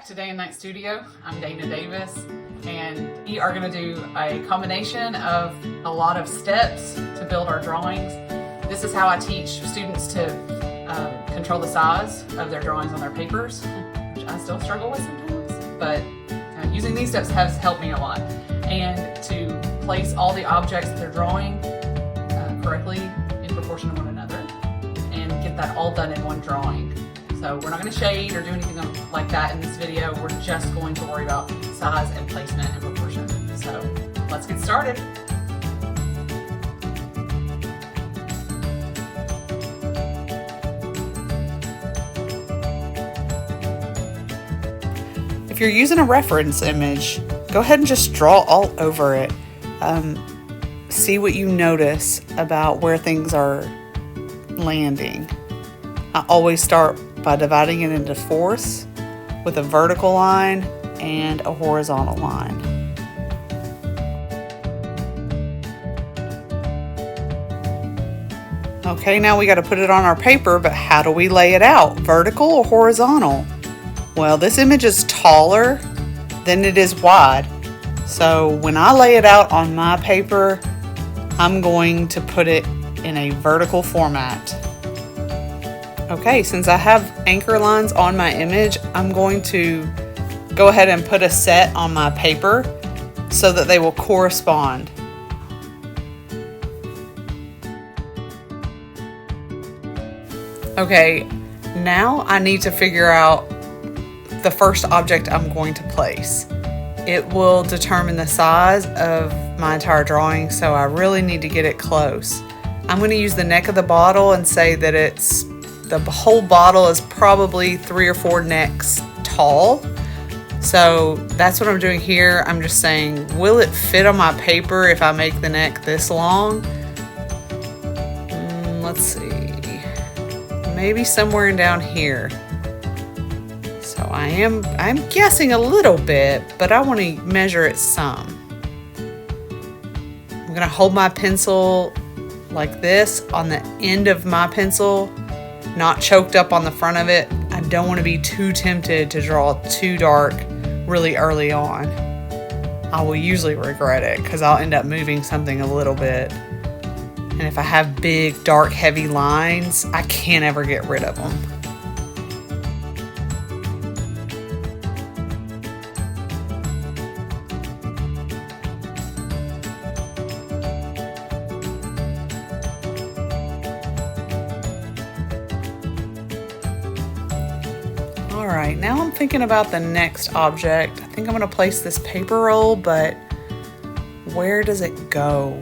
back to Day and Night Studio. I'm Dana Davis, and we are going to do a combination of a lot of steps to build our drawings. This is how I teach students to control the size of their drawings on their papers, which I still struggle with sometimes, but using these steps has helped me a lot. And to place all the objects that they're drawing correctly in proportion to one another, and get that all done in one drawing. So we're not going to shade or do anything like that in this video. We're just going to worry about size and placement and proportion. So let's get started. If you're using a reference image, go ahead and just draw all over it. See what you notice about where things are landing. I always start by dividing it into fourths with a vertical line and a horizontal line. Okay, now we got to put it on our paper, but how do we lay it out? Vertical or horizontal? Well, this image is taller than it is wide. So when I lay it out on my paper, I'm going to put it in a vertical format. Okay, since I have anchor lines on my image, I'm going to go ahead and put a set on my paper so that they will correspond. Okay, now I need to figure out the first object I'm going to place. It will determine the size of my entire drawing, so I really need to get it close. I'm going to use the neck of the bottle and say that the whole bottle is probably 3 or 4 necks tall. So that's what I'm doing here. I'm just saying, will it fit on my paper if I make the neck this long? Let's see. Maybe somewhere in down here. So I'm guessing a little bit, but I want to measure it some. I'm going to hold my pencil like this on the end of my pencil, not choked up on the front of it. I don't want to be too tempted to draw too dark really early on. I will usually regret it because I'll end up moving something a little bit. And if I have big, dark, heavy lines, I can't ever get rid of them. Alright, now I'm thinking about the next object. I think I'm going to place this paper roll, but where does it go?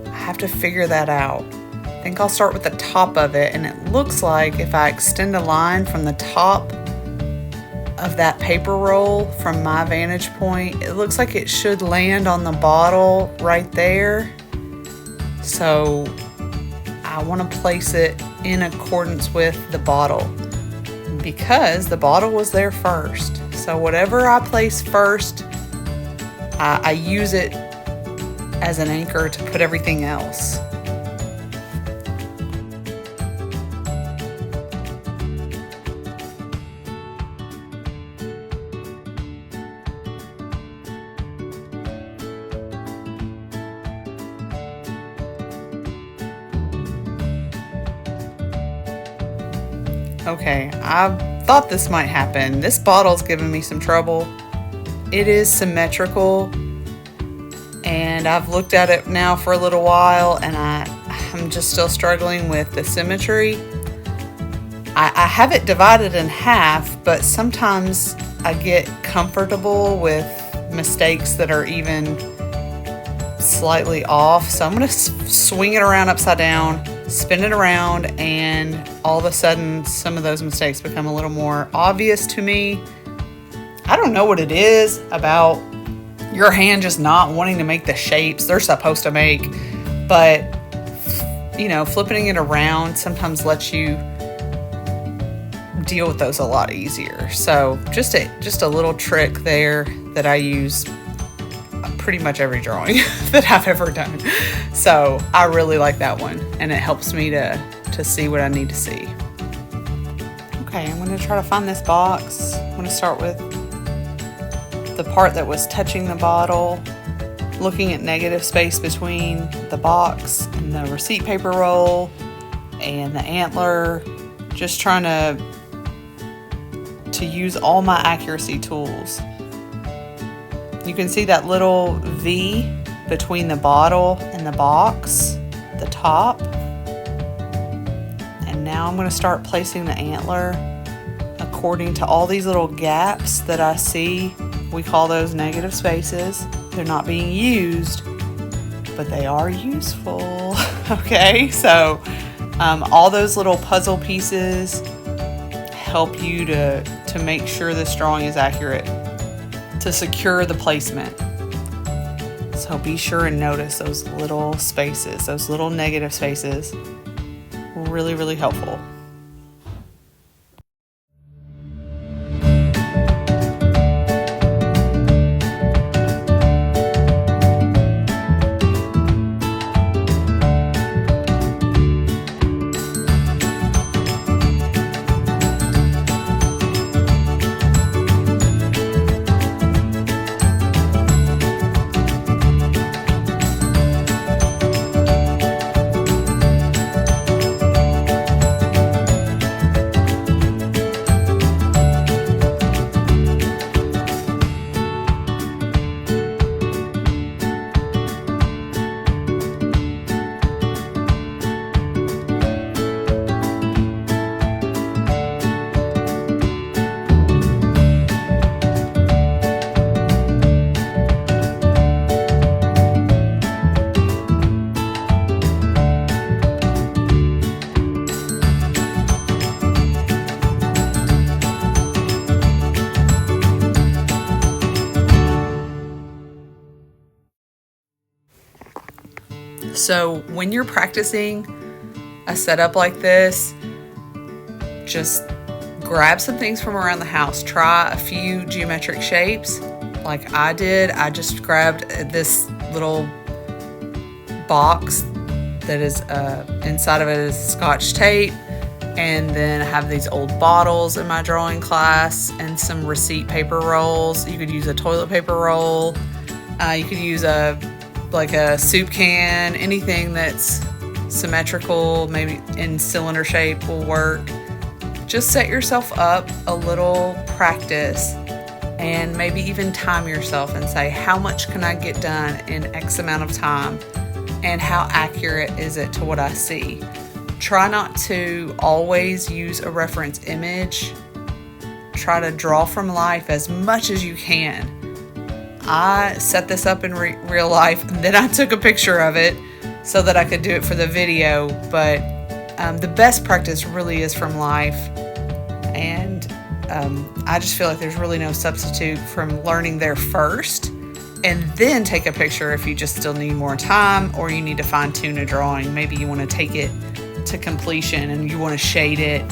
I have to figure that out. I think I'll start with the top of it, and it looks like if I extend a line from the top of that paper roll from my vantage point, it looks like it should land on the bottle right there. So I want to place it in accordance with the bottle, because the bottle was there first. So whatever I place first, I use it as an anchor to put everything else. Okay, I thought this might happen. This bottle's giving me some trouble. It is symmetrical, and I've looked at it now for a little while, and I'm just still struggling with the symmetry. I have it divided in half, but sometimes I get comfortable with mistakes that are even slightly off. So I'm going to swing it around upside down, spin it around, and all of a sudden some of those mistakes become a little more obvious to me. I don't know what it is about your hand just not wanting to make the shapes they're supposed to make, but flipping it around sometimes lets you deal with those a lot easier. So just a little trick there that I use pretty much every drawing that I've ever done. So I really like that one, and it helps me to see what I need to see. Okay, I'm going to try to find this box. I'm going to start with the part that was touching the bottle, looking at negative space between the box and the receipt paper roll and the antler, just trying to use all my accuracy tools. You can see that little V between the bottle and the box, the top. And now I'm going to start placing the antler according to all these little gaps that I see. We call those negative spaces. They're not being used, but they are useful. Okay, so all those little puzzle pieces help you to make sure this drawing is accurate, to secure the placement. So be sure and notice those little spaces, those little negative spaces. Really, really helpful. So when you're practicing a setup like this, just grab some things from around the house. Try a few geometric shapes like I did. I just grabbed this little box that is inside of it is Scotch tape, and then I have these old bottles in my drawing class and some receipt paper rolls. You could use a toilet paper roll. You could use a soup can. Anything that's symmetrical, maybe in cylinder shape, will work. Just set yourself up a little practice and maybe even time yourself and say, how much can I get done in X amount of time, and how accurate is it to what I see? Try not to always use a reference image. Try to draw from life as much as you can. I set this up in real life, and then I took a picture of it so that I could do it for the video, but the best practice really is from life, and I just feel like there's really no substitute from learning there first and then take a picture if you just still need more time or you need to fine-tune a drawing. Maybe you want to take it to completion and you want to shade it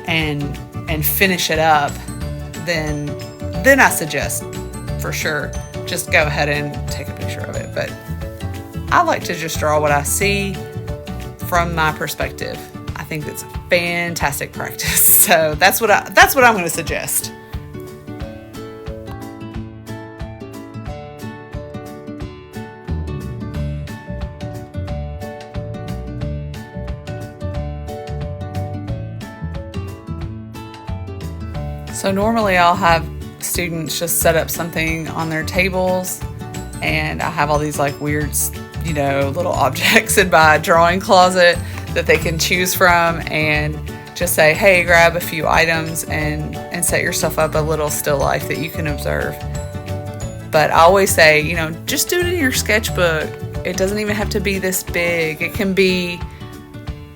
and finish it up, then I suggest for sure just go ahead and take a picture of it. But I like to just draw what I see from my perspective. I think that's a fantastic practice. So that's what I'm going to suggest. So normally I'll have students just set up something on their tables, and I have all these like weird, little objects in my drawing closet that they can choose from, and just say, hey, grab a few items and set yourself up a little still life that you can observe. But I always say, just do it in your sketchbook. It doesn't even have to be this big. It can be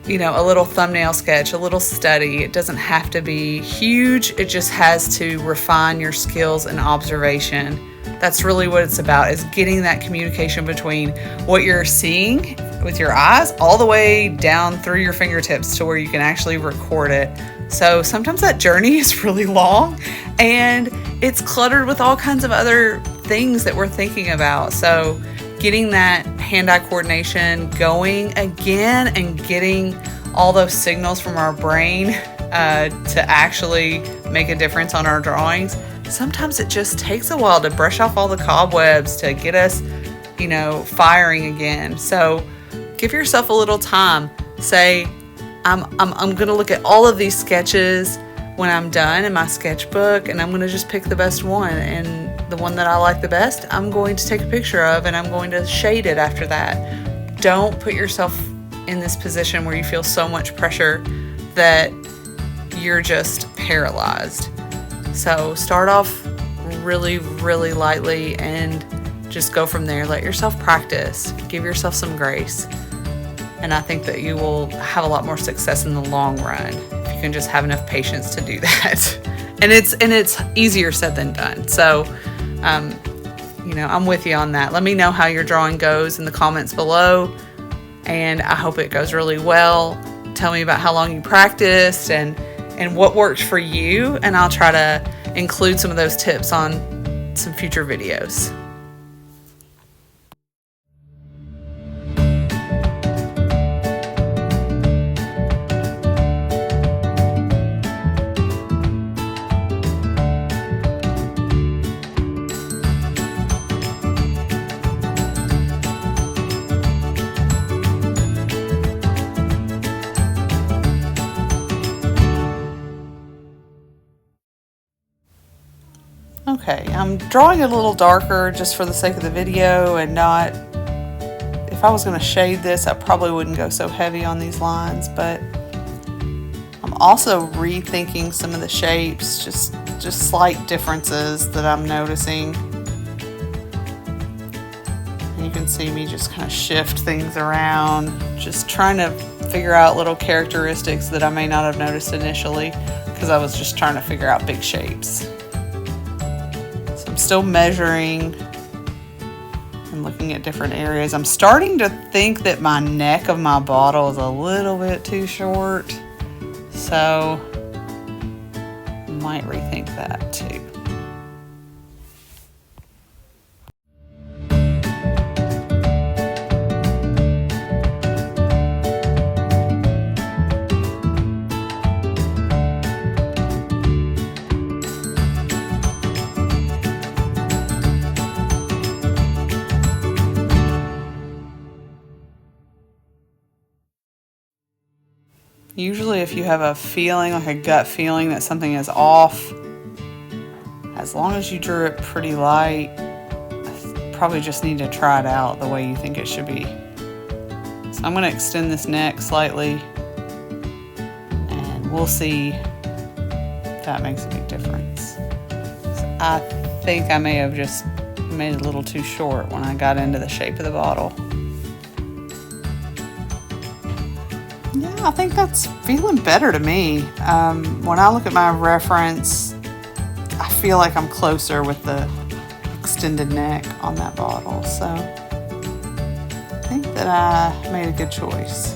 a little thumbnail sketch, a little study. It doesn't have to be huge. It just has to refine your skills and observation. That's really what it's about, is getting that communication between what you're seeing with your eyes all the way down through your fingertips to where you can actually record it. So sometimes that journey is really long and it's cluttered with all kinds of other things that we're thinking about. So getting that hand-eye coordination going again and getting all those signals from our brain to actually make a difference on our drawings, sometimes it just takes a while to brush off all the cobwebs, to get us, firing again. So give yourself a little time. Say, I'm going to look at all of these sketches when I'm done in my sketchbook, and I'm going to just pick the best one, and the one that I like the best, I'm going to take a picture of, and I'm going to shade it after that. Don't put yourself in this position where you feel so much pressure that you're just paralyzed. So start off really, really lightly and just go from there. Let yourself practice. Give yourself some grace. And I think that you will have a lot more success in the long run if you can just have enough patience to do that. And it's easier said than done. So, I'm with you on that. Let me know how your drawing goes in the comments below. And I hope it goes really well. Tell me about how long you practiced and what worked for you. And I'll try to include some of those tips on some future videos. Okay, I'm drawing it a little darker just for the sake of the video and not, if I was going to shade this, I probably wouldn't go so heavy on these lines, but I'm also rethinking some of the shapes, just slight differences that I'm noticing. And you can see me just kind of shift things around, just trying to figure out little characteristics that I may not have noticed initially because I was just trying to figure out big shapes. I'm still measuring and looking at different areas. I'm starting to think that my neck of my bottle is a little bit too short, so I might rethink that too. Usually if you have a feeling, like a gut feeling that something is off, as long as you drew it pretty light, probably just need to try it out the way you think it should be. So I'm going to extend this neck slightly and we'll see if that makes a big difference. So I think I may have just made it a little too short when I got into the shape of the bottle. Yeah, I think that's feeling better to me. When I look at my reference, I feel like I'm closer with the extended neck on that bottle. So I think that I made a good choice.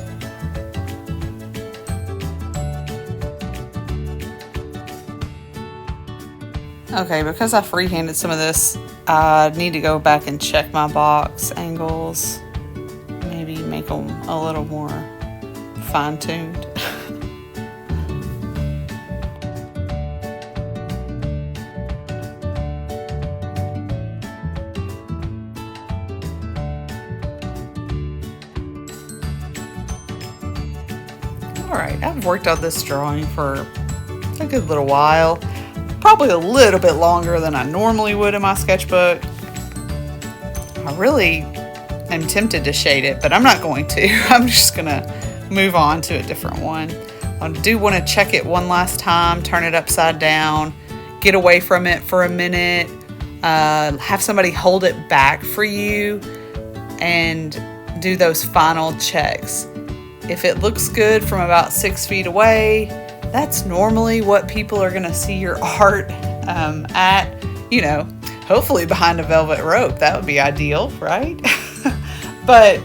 Okay, because I freehanded some of this, I need to go back and check my box angles. Maybe make them a little more fine-tuned. Alright, I've worked on this drawing for a good little while. Probably a little bit longer than I normally would in my sketchbook. I really am tempted to shade it, but I'm not going to. I'm just going to move on to a different one. I do want to check it one last time, turn it upside down, get away from it for a minute, have somebody hold it back for you, and do those final checks. If it looks good from about 6 feet away, that's normally what people are going to see your art at, hopefully behind a velvet rope. That would be ideal, right? But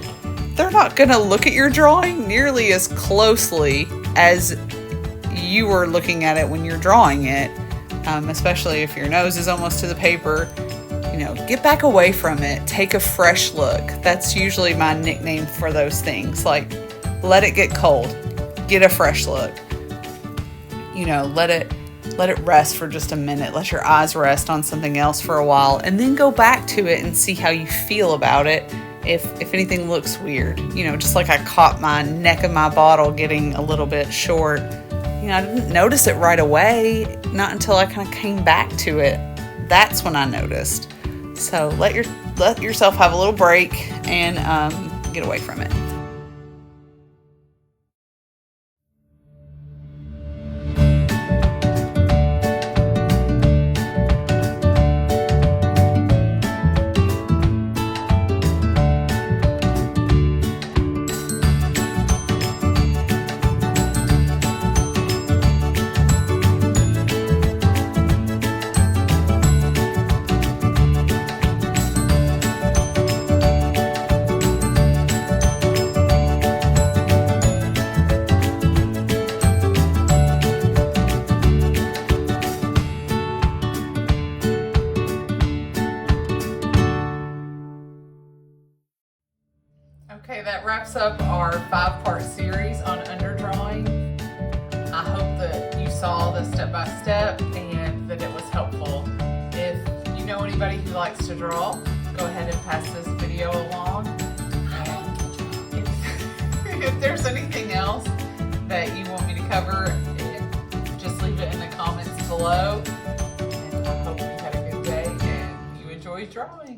they're not going to look at your drawing nearly as closely as you were looking at it when you're drawing it, especially if your nose is almost to the paper. Get back away from it. Take a fresh look. That's usually my nickname for those things. Like, let it get cold. Get a fresh look. Let let it rest for just a minute. Let your eyes rest on something else for a while, and then go back to it and see how you feel about it. If anything looks weird, just like I caught my neck of my bottle getting a little bit short. I didn't notice it right away, not until I kind of came back to it. That's when I noticed. So let yourself have a little break and get away from it. Okay, that wraps up our 5-part series on underdrawing. I hope that you saw the step-by-step and that it was helpful. If you know anybody who likes to draw, go ahead and pass this video along. If there's anything else that you want me to cover, just leave it in the comments below. And I hope you had a good day and you enjoyed drawing.